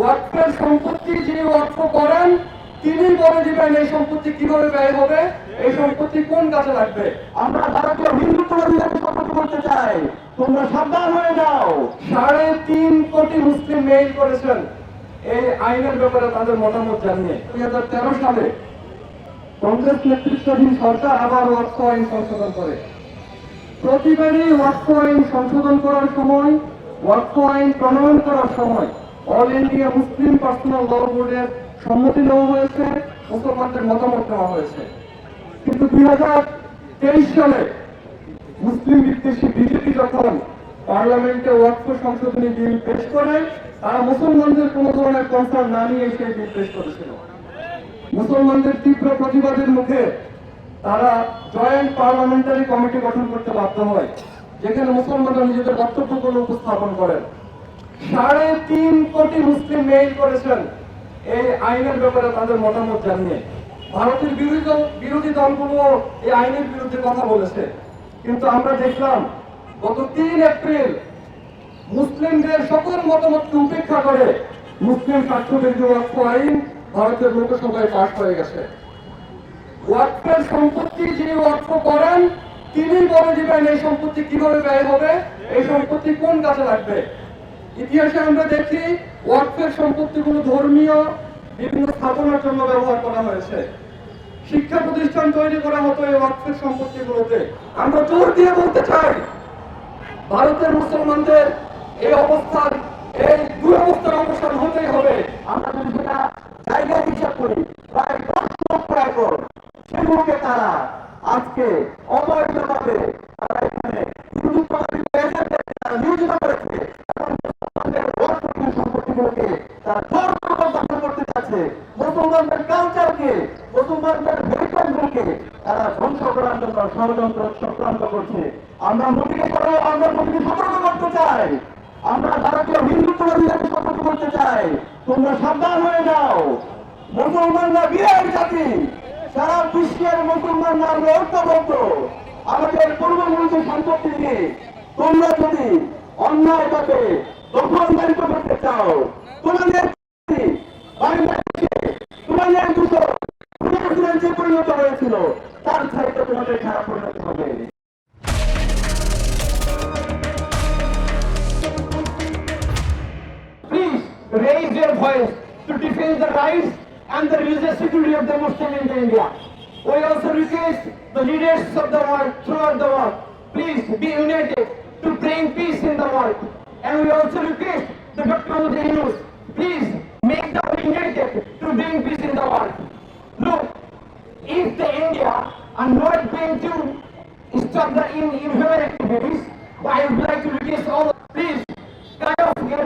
ওয়াকফের সম্পত্তি যিনি ওয়াকফ করেন তিনি বলে দিবেন এই সম্পত্তি কিভাবে ব্যয় হবে, এই সম্পত্তি কোন কাজে লাগবে। আমরা ভারতীয় হিন্দুত্ববাদীদেরকে সতর্ক করতে চাই, তোমরা সাবধান হয়ে যাও। 3.5 কোটি মুসলিম মেইল করেছেন এই আইনের ব্যাপারে তাদের মতামত জানিয়ে। 2013 সালে কংগ্রেস নেতৃত্বাধীন সরকার আবার ওয়াকফ আইন সংশোধন করে। প্রতিবারই ওয়াকফ আইন সংশোধন করার সময়, ওয়াকফ আইন প্রণয়ন করার সময় অল ইন্ডিয়া মুসলিম পার্সোনাল ল বোর্ডের সম্মতি নেওয়া হয়েছে, মুসলমানদের মতামত নেওয়া হয়েছে। কিন্তু 2023 সালে মুসলিম বিদ্বেষী বিজেপি যখন পার্লামেন্টে ওয়াকফ সংশোধনী বিল পেশ করে, তারা মুসলমানদের কোন ধরনের কনসার্ন না নিয়ে সেই বিল পেশ করেছিল। মুসলমানদের তীব্র প্রতিবাদের মুখে তারা জয়েন্ট পার্লামেন্টারি কমিটি গঠন করতে বাধ্য হয়, যেখানে মুসলমানরা নিজেদের বক্তব্যগুলো উপস্থাপন করেন। 3.5 কোটি মুসলিম মেইল করেছেন এই আইনের ব্যাপারে তাদের মতামত জানিয়ে। ভারতের বিরোধী দলগুলো এই আইনের বিরুদ্ধে কথা বলেছে, কিন্তু আমরা দেখলাম গত 3 এপ্রিল মুসলিমদের সকল মতামতকে উপেক্ষা করে মুসলিম স্বার্থবিরোধী ওয়াকফ আইন ভারতের লোকসভায় পাশ হয়ে গেছে। ওয়াকফের সম্পত্তি যিনি ওয়াকফ করেন তিনি বলে দিবেন এই সম্পত্তি কিভাবে ব্যয় হবে, এই সম্পত্তি কোন কাজে লাগবে। ইতিহাসে আমরা দেখি ওয়াকফের সম্পত্তিগুলো ধর্মীয় বিভিন্ন স্থাপনার জন্য ব্যবহার করা হয়েছে। শিক্ষা প্রতিষ্ঠান তৈরি করা হতো এই ওয়াকফের সম্পত্তিগুলোতে। আমরা জোর দিয়ে বলতে চাই, ভারতের মুসলমানদের এই অবস্থার, এই দুরবস্থার অবসান হতেই হবে। আমরা যদি সেটা জায়গায় হিসাব করি, প্রায় 10 লক্ষ একর, সেগুলোকে তারা আজকে অবৈধভাবে তারা এখানে হিন্দুত্ববাদী এজেন্টদের তারা নিয়োজিত করেছে এবং মুসলমানদের অর্থনৈতিক সম্পত্তিগুলোকে তারা জোরপূর্বক দখল করতে চাচ্ছে। মুসলমানদের কালচারকে, মুসলমানদের হেরিটেজগুলোকে তারা ধ্বংস করার জন্য ষড়যন্ত্র চক্রান্ত করছে। আমরা মোদীকে সতর্ক করতে চাই, আমরা ভারতীয় হিন্দুত্ববাদীদেরকে সতর্ক করতে চাই, তোমরা সাবধান হয়ে যাও। মুসলমানরা বিরাট জাতি, সারা বিশ্বের মুসলমানরা আমরা ঐক্যবদ্ধ। আমাদের পূর্বপুরুষের সম্পত্তি নিয়ে তোমরা যদি অন্যায়ভাবে দখলদারিত্ব করতে চাও, তোমাদের বাংলাদেশে তোমাদের দুটো যে পরিণত হয়েছিল তার চাইতে তোমাদের খারাপ পরিণত হবে। Raise your voice to defend the rights and the religious security of the Muslims in India. We also request the leaders of the world throughout the world, please be united to bring peace in the world. And we also request the Dr. Yunus, please make them united to bring peace in the world. Look, if the India are not going to stop the inhuman activities, I would like to request all, please kind of get